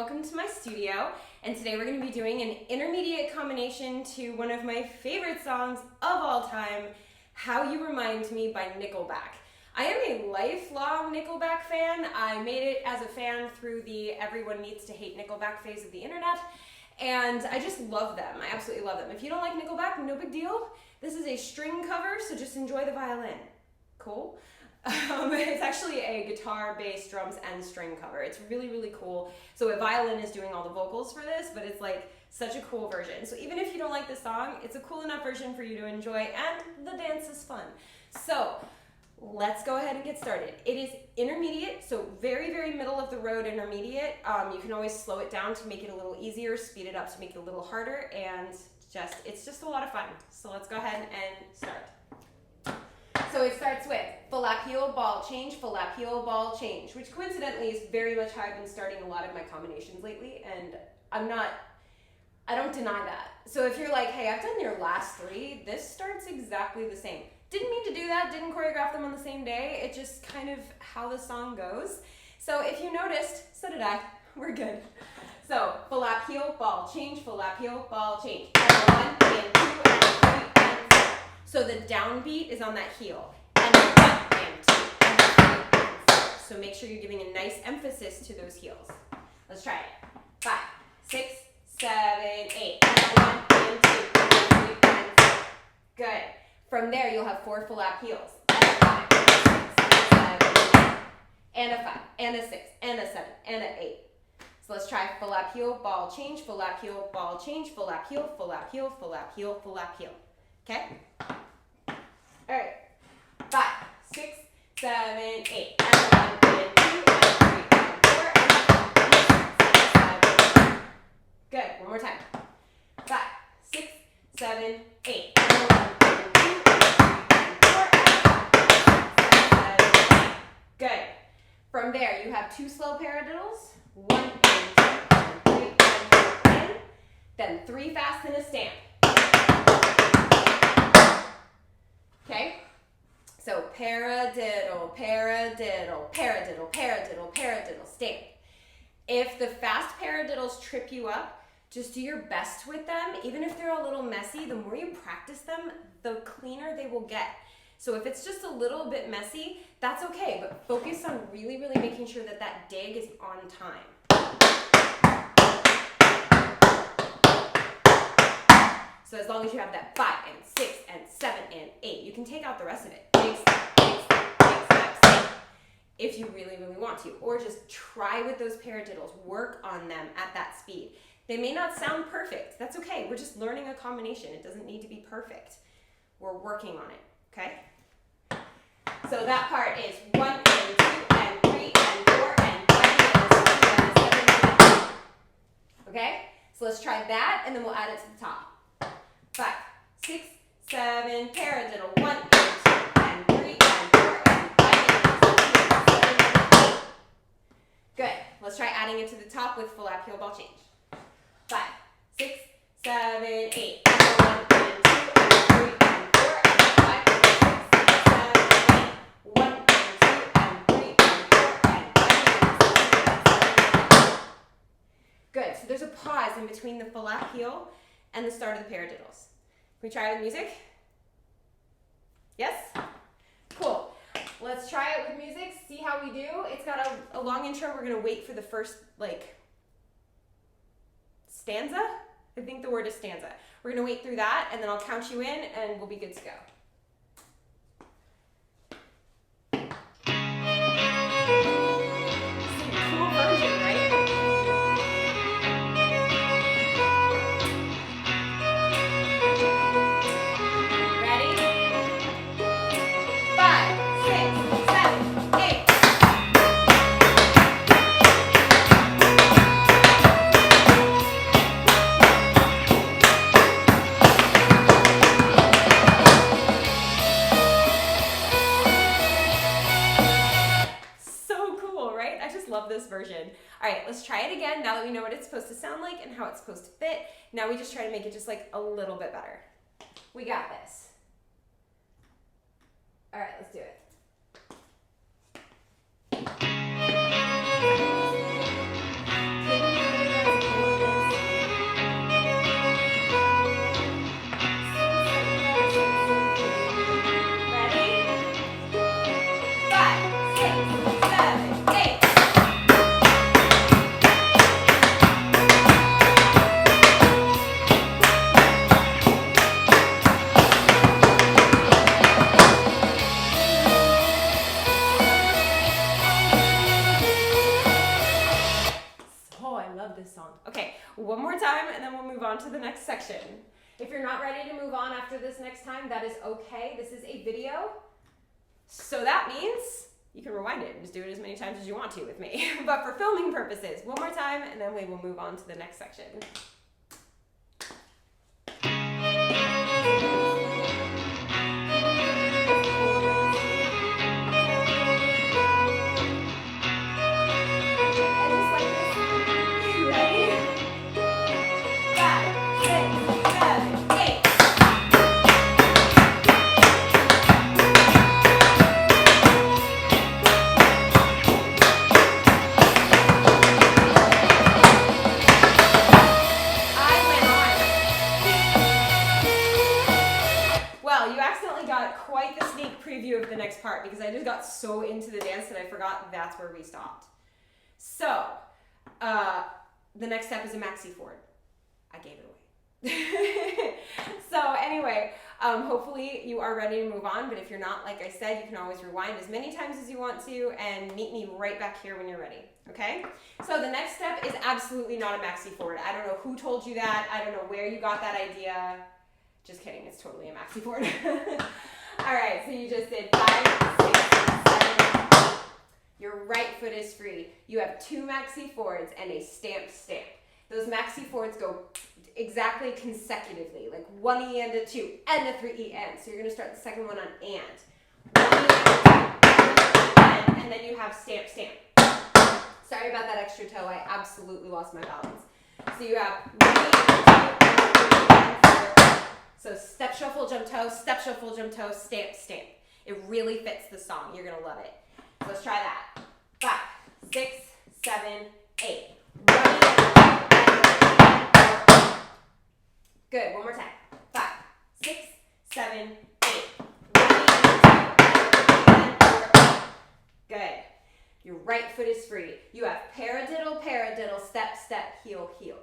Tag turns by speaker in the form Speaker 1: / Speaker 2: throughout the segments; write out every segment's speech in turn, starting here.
Speaker 1: welcome to my studio. And today we're going to be doing an intermediate combination to one of my favorite songs of all time, How You Remind Me by Nickelback. I am a lifelong Nickelback fan. I made it as a fan through the everyone needs to hate Nickelback phase of the internet, and I just love them. I absolutely love them. If you don't like Nickelback, no big deal. This is a string cover, so just enjoy the violin. Cool? It's actually a guitar, bass, drums, and string cover. It's really, really cool. So a violin is doing all the vocals for this, but it's like such a cool version. So even if you don't like the song, it's a cool enough version for you to enjoy, and the dance is fun. So let's go ahead and get started. It is intermediate, so very, very middle of the road intermediate. You can always slow it down to make it a little easier, speed it up to make it a little harder, and it's just a lot of fun. So let's go ahead and start. So it starts with full lap heel, ball change, full lap heel, ball change, which coincidentally is very much how I've been starting a lot of my combinations lately, and I don't deny that. So if you're like, hey, I've done your last three, this starts exactly the same. Didn't mean to do that, didn't choreograph them on the same day, it just kind of how the song goes. So if you noticed, so did I, we're good. So full lap heel, ball change, full lap heel, ball change. And 1 and 2 and 3 and 4. So the downbeat is on that heel. And 1 and 2 and 3 and 4. So make sure you're giving a nice emphasis to those heels. Let's try it. 5, 6, 7, 8. And 1 and 2 and 3 and 4. Good. From there, you'll have 4 full lap heels. And a 5, 6, 7, and a 5, and a 6, and a 7, and an 8. So let's try full lap heel, ball change, full lap heel, ball change, full lap heel, full lap heel, full lap heel, full lap heel. Okay? All right. 5, 6, 7, 8. And 1 and 2 and 3 and 4 and 5, 6, 7. Good. One more time. 5, 6, 7, 8. And 1 and 2 and 3 and 4 and 5, 6, 7, 8. Good. From there, you have 2 slow paradiddles. 1 and 2 and 3 and 4 in. Then 3 fast in a stamp. Okay? So paradiddle, paradiddle, paradiddle, paradiddle, paradiddle, stamp. If the fast paradiddles trip you up, just do your best with them. Even if they're a little messy, the more you practice them, the cleaner they will get. So if it's just a little bit messy, that's okay, but focus on really, really making sure that that dig is on time. So as long as you have that 5 and 6 and 7 and 8, you can take out the rest of it. Big step, big step, big step, step, if you really, really want to. Or just try with those paradiddles. Work on them at that speed. They may not sound perfect. That's okay. We're just learning a combination. It doesn't need to be perfect. We're working on it, okay? So that part is 1 and 2 and 3 and 4 and 5 and 6 and 7 and 8. Okay? So let's try that, and then we'll add it to the top. 5, 6, 7, paradiddle, 1 and 2 and 3 and 4 and 5 and 6 and 7 and 8. Good. Let's try adding it to the top with full lap heel ball change. 5, 6, 7, 8. And 1 and 2 and 3 and 4 and 5 and 6 and 7 and 8. 1 and 2 and 3 and 4 and 5 and 6 and 7 and 8. Good. So there's a pause in between the full lap heel and the start of the paradiddles. Can we try it with music? Yes? Cool. Let's try it with music, see how we do. It's got a long intro. We're going to wait for the first, stanza? I think the word is stanza. We're going to wait through that, and then I'll count you in, and we'll be good to go. Love this version. All right, let's try it again now that we know what it's supposed to sound like and how it's supposed to fit. Now we just try to make it just a little bit better. We got this. All right, let's do it. Can you on to the next section. If you're not ready to move on after this next time, that is okay. This is a video, so that means you can rewind it and just do it as many times as you want to with me. But for filming purposes, one more time, and then we will move on to the next section. Preview of the next part because I just got so into the dance that I forgot that's where we stopped. So, the next step is a maxi Ford. I gave it away. So anyway, hopefully you are ready to move on, but if you're not, like I said, you can always rewind as many times as you want to and meet me right back here when you're ready, okay? So the next step is absolutely not a maxi Ford. I don't know who told you that. I don't know where you got that idea. Just kidding, it's totally a maxi Ford. All right, so you just did 5, 6, 7. Your right foot is free. You have 2 maxi Fords and a stamp stamp. Those maxi Fords go exactly consecutively, like 1 E and a 2 and a 3 E and. So you're gonna start the second one on and. 1 E and then you have stamp stamp. Sorry about that extra toe. I absolutely lost my balance. So you have 1 E and 2 and 4. So step, shuffle, jump toe, stamp, stamp. It really fits the song. You're going to love it. So let's try that. 5, 6, 7, 8. Good. One more time. 5, 6, 7, 8. Good. Your right foot is free. You have paradiddle, paradiddle, step, step, heel, heel.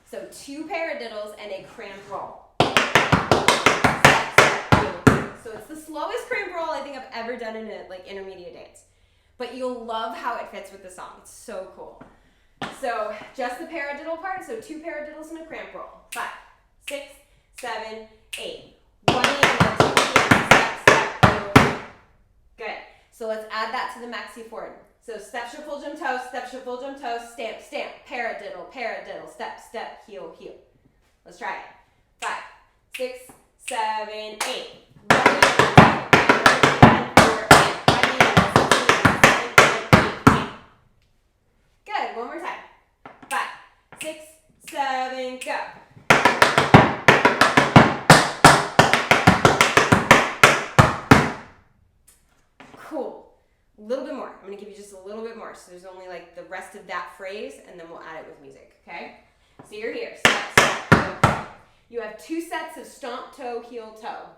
Speaker 1: So 2 paradiddles and a cramp roll. So it's the slowest cramp roll I think I've ever done in a intermediate dance. But you'll love how it fits with the song. It's so cool. So just the paradiddle part. So 2 paradiddles and a cramp roll. 5, 6, 7, 8. 1 E and 2 step, step. Good. So let's add that to the maxi Ford. So step, shuffle, jump toe, stamp, stamp, paradiddle, paradiddle, step, step, heel, heel. Let's try it. 5, 6, 7, 8. Good. One more time. 5, 6, 7, go. Cool. A little bit more. I'm going to give you just a little bit more. So there's only like the rest of that phrase, and then we'll add it with music, okay? So you're here. Step, step, toe. You have 2 sets of stomp, toe, heel, toe.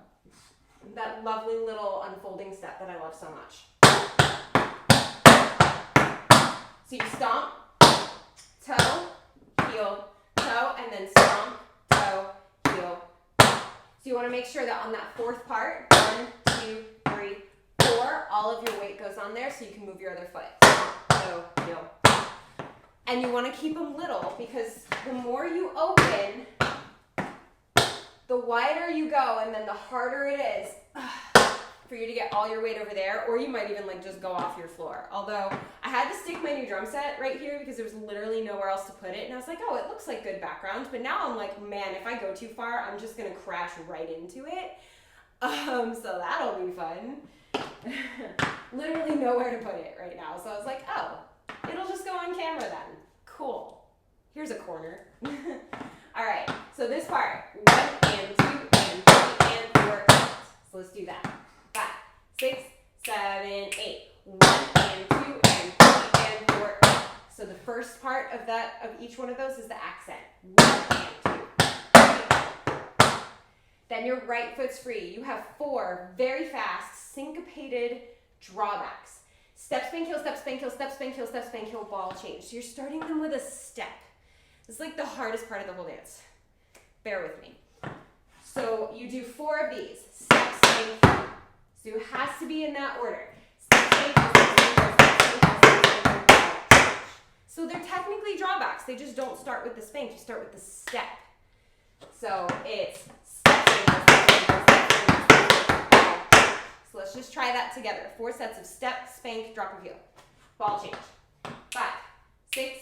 Speaker 1: That lovely little unfolding step that I love so much. So you stomp, toe, heel, toe, and then stomp, toe, heel, toe. So you want to make sure that on that 4th part, 1, 2, 3, 4, all of your weight goes on there so you can move your other foot. So, heel. And you want to keep them little because the more you open, the wider you go and then the harder it is for you to get all your weight over there, or you might even just go off your floor. Although I had to stick my new drum set right here because there was literally nowhere else to put it. And I was like, oh, it looks like good background. But now I'm like, man, if I go too far, I'm just going to crash right into it. So that'll be fun. Literally nowhere to put it right now. So I was like, oh, it'll just go on camera then. Cool. Here's a corner. All right, so this part, 1 and 2 and 3 and 4. So let's do that. 5, 6, 7, 8. 1 and 2 and 3 and 4. So the first part of each one of those is the accent. 1 and 2. Then your right foot's free. You have 4 very fast syncopated drawbacks. Step, spank, heel, step, spank, heel, step, spank, heel, step, spank, heel, ball change. So you're starting them with a step. It's like the hardest part of the whole dance. Bear with me. So you do 4 of these. Step, spank, heel. So it has to be in that order. Step, spank, heel, step, spank, heel, step, spank, heel, step, spank, heel, ball change. So they're technically drawbacks. They just don't start with the spank. You start with the step. So it's step, so let's just try that together. 4 sets of step, spank, drop your heel. Ball change. 5, 6,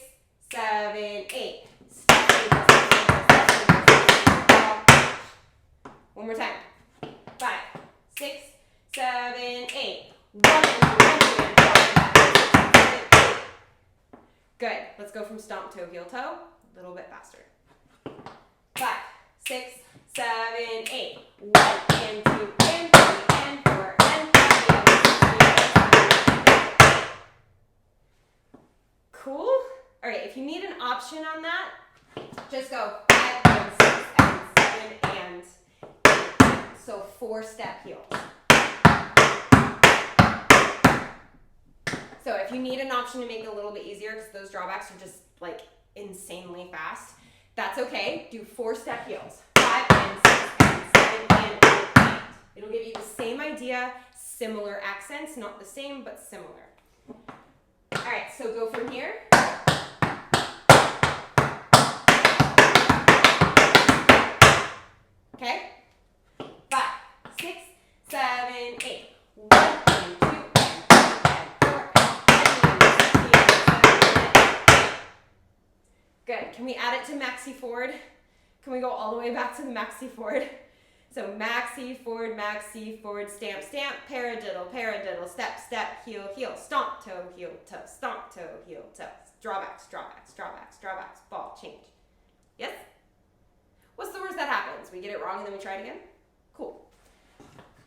Speaker 1: 7, 8. Step, one more time. 5, 6, 7, 8. 1 and 2 and 4. Good. Let's go from stomp toe, heel toe. A little bit faster. 5, 6, 7, 8. 1 and 2 and 3 and 4 and 5. Cool? All right, if you need an option on that, just go 5 and 6 and 7 and 8. So 4 step heels. So if you need an option to make it a little bit easier because those drawbacks are just like insanely fast, that's okay. Do 4 step heels. 5 and 6 and 7 and 8. It'll give you the same idea, similar accents, not the same, but similar. All right, so go from here. Okay? 5, 6, 7, 8. 1 and 2 and 3 and 4 and 5. Good. Can we add it to maxi forward? Can we go all the way back to the maxi forward? So maxi forward, stamp, stamp, paradiddle, paradiddle, step, step, heel, heel, stomp, toe, heel, toe, stomp, toe, heel, toe. Drawbacks, drawbacks, drawbacks, drawbacks, ball, change. Yes? What's the worst that happens? We get it wrong and then we try it again? Cool.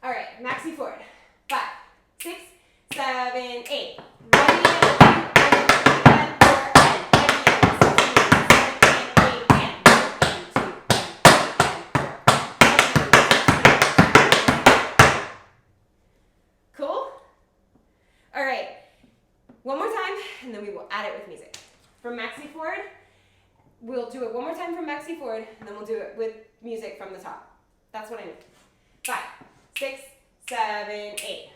Speaker 1: All right, maxi forward. 5, 6, 7, 8. 1 and 2 and 3 and 4 and 5. Cool? All right, one more time, and then we will add it with music. From maxi forward, we'll do it one more time from maxi forward, and then we'll do it with music from the top. That's what I need. 5, 6, 7, 8.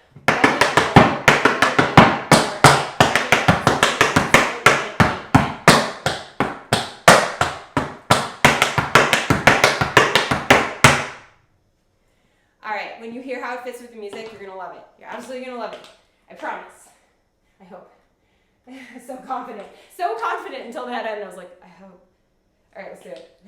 Speaker 1: All right, when you hear how it fits with the music, you're gonna love it. You're absolutely gonna love it. I promise. I hope. So confident until that end. I was like, I hope. All right, let's do it.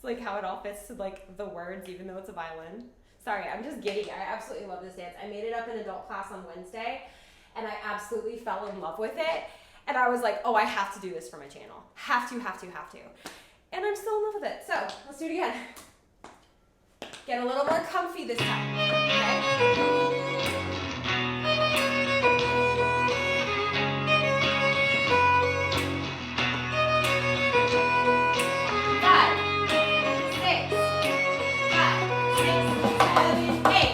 Speaker 1: Like how it all fits to like the words, even though it's a violin. Sorry, I'm just giddy. I absolutely love this dance. I made it up in adult class on Wednesday, and I absolutely fell in love with it. And I was like, oh, I have to do this for my channel. Have to. And I'm still in love with it. So let's do it again. Get a little more comfy this time. Okay?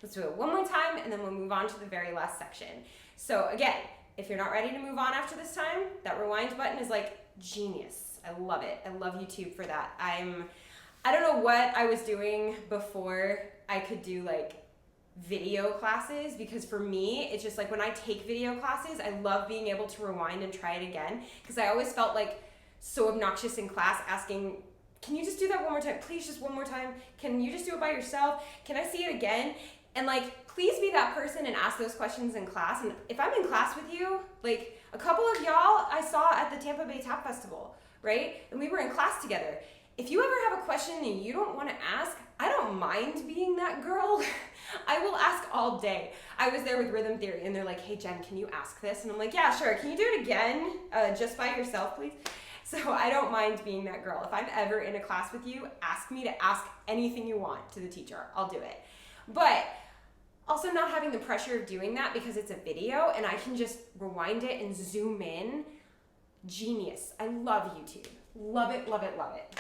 Speaker 1: Let's do it one more time, and then we'll move on to the very last section. So again, if you're not ready to move on after this time, that rewind button is like genius. I love it. I love YouTube for that. I don't know what I was doing before I could do like video classes, because for me, it's just like when I take video classes, I love being able to rewind and try it again, because I always felt like so obnoxious in class asking, can you just do that one more time? Please, just one more time. Can you just do it by yourself? Can I see it again? And like, please be that person and ask those questions in class. And if I'm in class with you, like a couple of y'all I saw at the Tampa Bay Tap Festival, right? And we were in class together. If you ever have a question and you don't want to ask, I don't mind being that girl. I will ask all day. I was there with Rhythm Theory and they're like, hey Jen, can you ask this? And I'm like, yeah, sure. Can you do it again? Just by yourself, please? So I don't mind being that girl. If I'm ever in a class with you, ask me to ask anything you want to the teacher. I'll do it. But also not having the pressure of doing that because it's a video and I can just rewind it and zoom in. Genius. I love YouTube. Love it, love it, love it.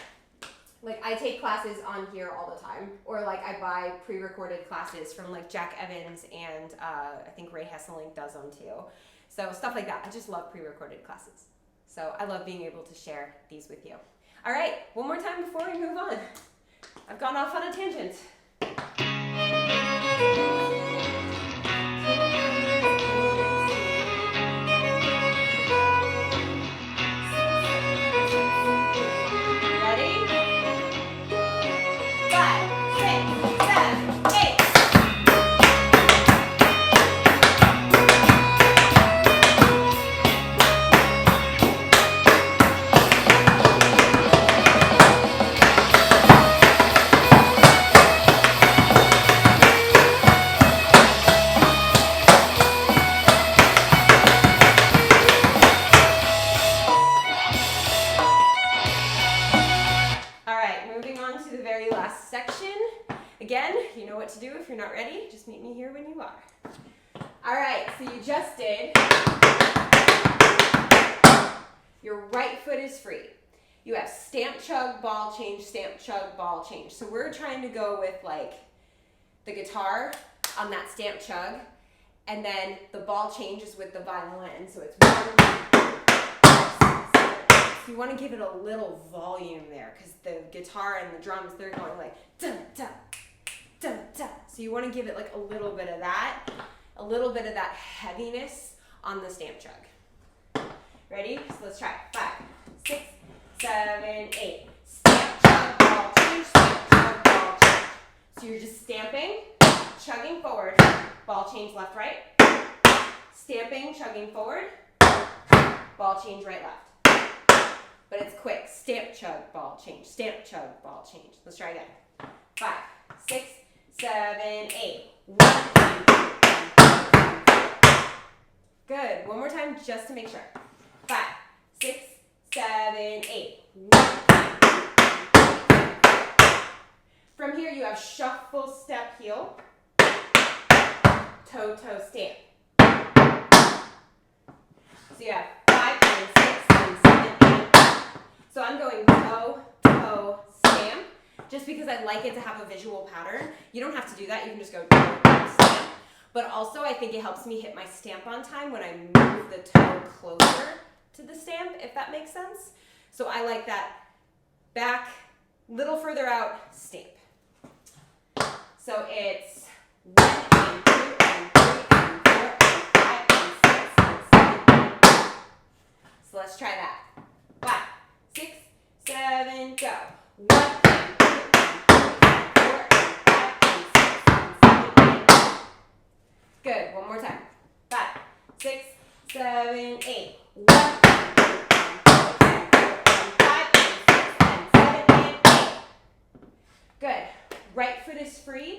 Speaker 1: Like I take classes on here all the time, or like I buy pre-recorded classes from like Jack Evans and I think Ray Hesselink does them too. So stuff like that. I just love pre-recorded classes. So I love being able to share these with you. All right, one more time before we move on. I've gone off on a tangent. Again, you know what to do if you're not ready. Just meet me here when you are. All right, so you just did. Your right foot is free. You have stamp, chug, ball change, stamp, chug, ball change. So we're trying to go with like the guitar on that stamp, chug, and then the ball change is with the violin. So it's 1, 2, 3, 4, 5, 6, 7, 8. So you want to give it a little volume there because the guitar and the drums, they're going like dun, dun. Dun, dun. So you want to give it like a little bit of that heaviness on the stamp chug. Ready? So let's try it. 5, 6, 7, 8. Stamp, chug, ball change, stamp, chug, ball change. So you're just stamping, chugging forward, ball change left, right. Stamping, chugging forward, ball change right, left. But it's quick. Stamp, chug, ball change, stamp, chug, ball change. Let's try again. 5, 6, 7, 8. 1, 2, 3. Good. One more time just to make sure. 5, 6, 7, 8. 1, 2, 3. From here you have shuffle, step, heel. Toe, toe, stamp. So you have 5, 6, 7, 8. So I'm going toe, toe, stamp. Just because I like it to have a visual pattern. You don't have to do that. You can just go toe, toe, stamp. But also I think it helps me hit my stamp on time when I move the toe closer to the stamp, if that makes sense. So I like that back, little further out, stamp. So it's 1 and 2 and 3 and 4 and 5 and 6 and 7. So let's try that. 5, 6, 7, go. 1 and 2 and 3 and 4 and 5 and 6 and 7 and 8. Good. One more time. 5, 6, 7, 8. 1 and 2 and 3 and 4 and 5 and 6 and 7 and 8. Good. Right foot is free.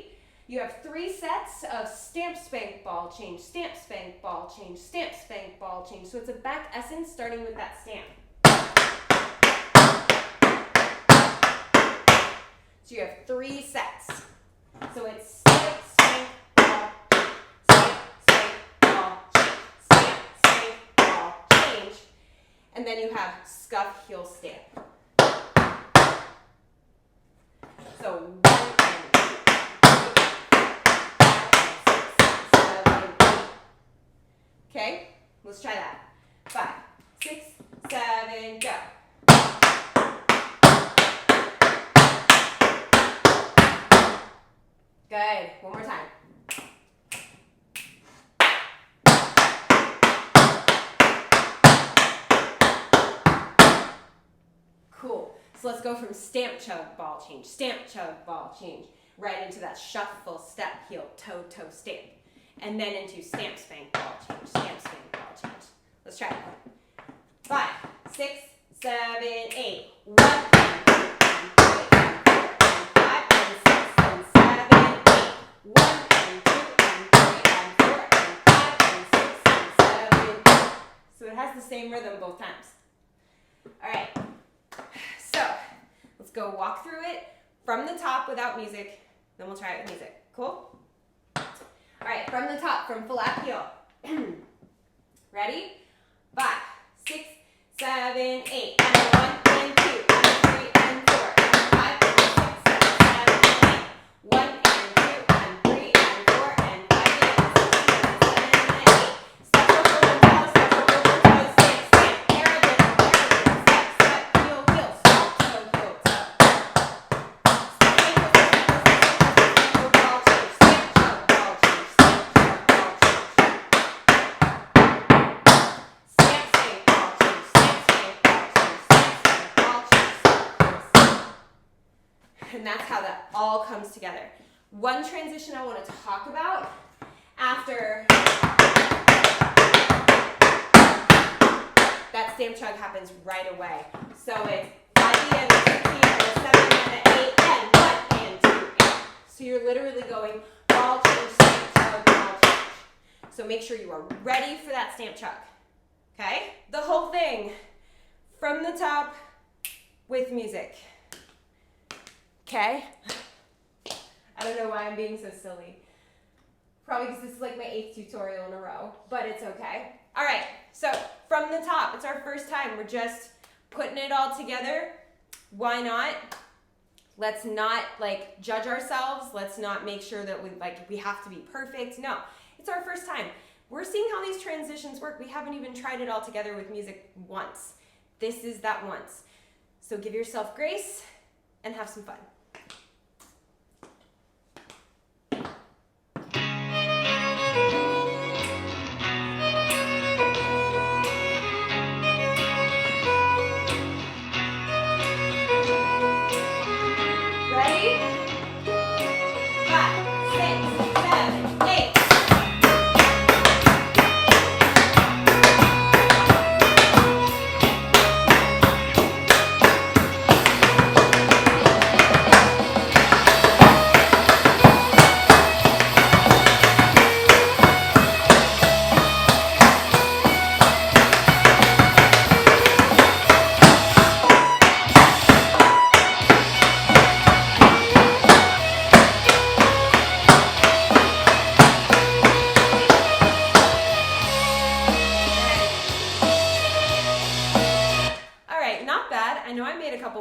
Speaker 1: You have 3 sets of stamp, spank, ball change, stamp, spank, ball change, stamp, spank, ball change. So it's a back essence starting with that stamp. So you have 3 sets. So it's stamp, spank, ball, stamp, spank, ball, stamp, spank, ball, change. And then you have scuff, heel, stamp. So 1 and 2 and 5 and 6 and 7 and 8. Okay, let's try that. 5, 6, 7, go. Good. One more time. go from stamp, chug, ball change, stamp, chug, ball change, right into that shuffle, step, heel, toe, toe, stamp. And then into stamp, spank, ball change, stamp, spank, ball change. Let's try it. 5, 6, 7, 8. 1, 2, 5, and 6, and 7, 8. 1, and 2, and 3, and 4, and 5, and 6, and 7, 8. So it has the same rhythm both times. All right. So let's go walk through it from the top without music. Then we'll try it with music. Cool? All right, from the top, from flat heel. Ready? 5, 6, 7, 8. And 1, and 2, and 3, and 4, and 5, and 6, and 7, 8. 1, and 2, and 3, and 4, and 5, and 6, and 7, 8. Step, over, and pause, step, over, and pause, stamp, stamp, parallel, step, step, heel, heel, stop, toe, heel, toe. And that's how that all comes together. One transition I want to talk about after that stamp chug happens right away. So it's 5 and 6 and 7 and 8 and 1 and 2 and. So you're literally going ball change, stamp chug, ball change. So make sure you are ready for that stamp chug. Okay? The whole thing from the top with music. Okay? I don't know why I'm being so silly. Probably because this is like my 8th tutorial in a row, but it's okay. All right, so from the top, it's our first time. We're just putting it all together. Why not? Let's not like judge ourselves. Let's not make sure that we have to be perfect. No, it's our first time. We're seeing how these transitions work. We haven't even tried it all together with music once. This is that once. So give yourself grace and have some fun.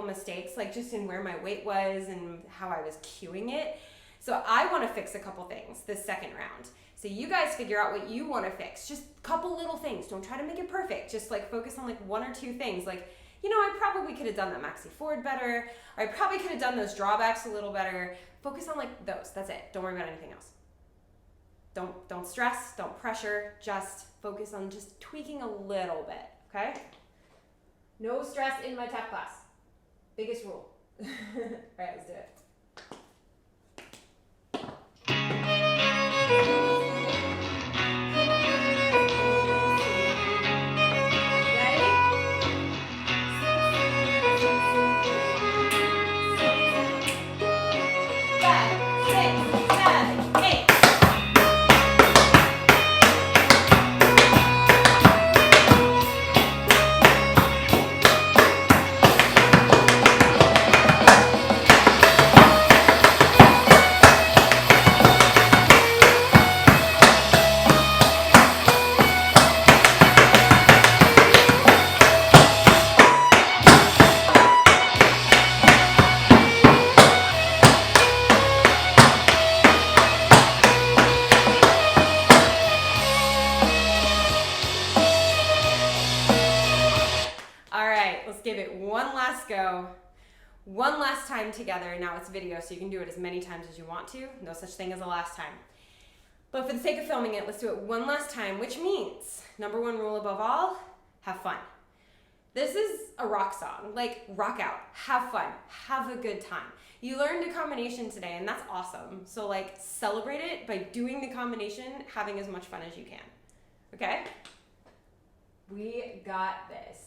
Speaker 1: Mistakes, like just in where my weight was and how I was cueing it. So I want to fix a couple things this second round. So you guys figure out what you want to fix. Just a couple little things. Don't try to make it perfect. Just like focus on like 1 or 2 things. Like, you know, I probably could have done that maxi forward better, or I probably could have done those drawbacks a little better. Focus on like those. That's it. Don't worry about anything else. Don't stress, don't pressure, just focus on just tweaking a little bit, okay? No stress in my tap class. Biggest rule. All right, let's do it. Give it one last go, one last time together. Now it's video, so you can do it as many times as you want to. No such thing as a last time. But for the sake of filming it, let's do it one last time, which means, number 1 rule above all, have fun. This is a rock song. Like, rock out, have fun, have a good time. You learned a combination today, and that's awesome. So, like, celebrate it by doing the combination, having as much fun as you can. Okay? We got this.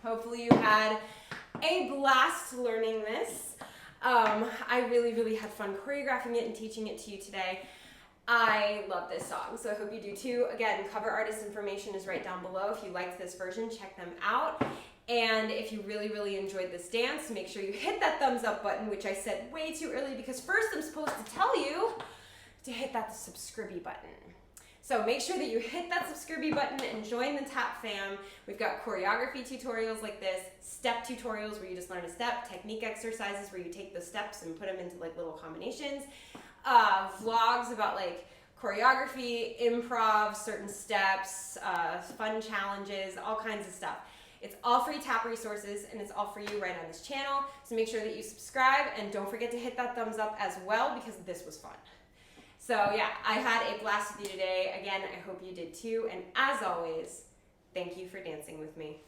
Speaker 1: Hopefully you had a blast learning this. I really had fun choreographing it and teaching it to you today. I love this song, so I hope you do too. Again, cover artist information is right down below. If you liked this version, check them out. And if you really enjoyed this dance, make sure you hit that thumbs up button, which I said way too early because first I'm supposed to tell you to hit that subscribe button. So make sure that you hit that subscribe button and join the TAP fam. We've got choreography tutorials like this, step tutorials where you just learn a step, technique exercises where you take the steps and put them into like little combinations, vlogs about like choreography, improv, certain steps, fun challenges, all kinds of stuff. It's all free TAP resources and it's all for you right on this channel. So make sure that you subscribe and don't forget to hit that thumbs up as well because this was fun. So yeah, I had a blast with you today. Again, I hope you did too. And as always, thank you for dancing with me.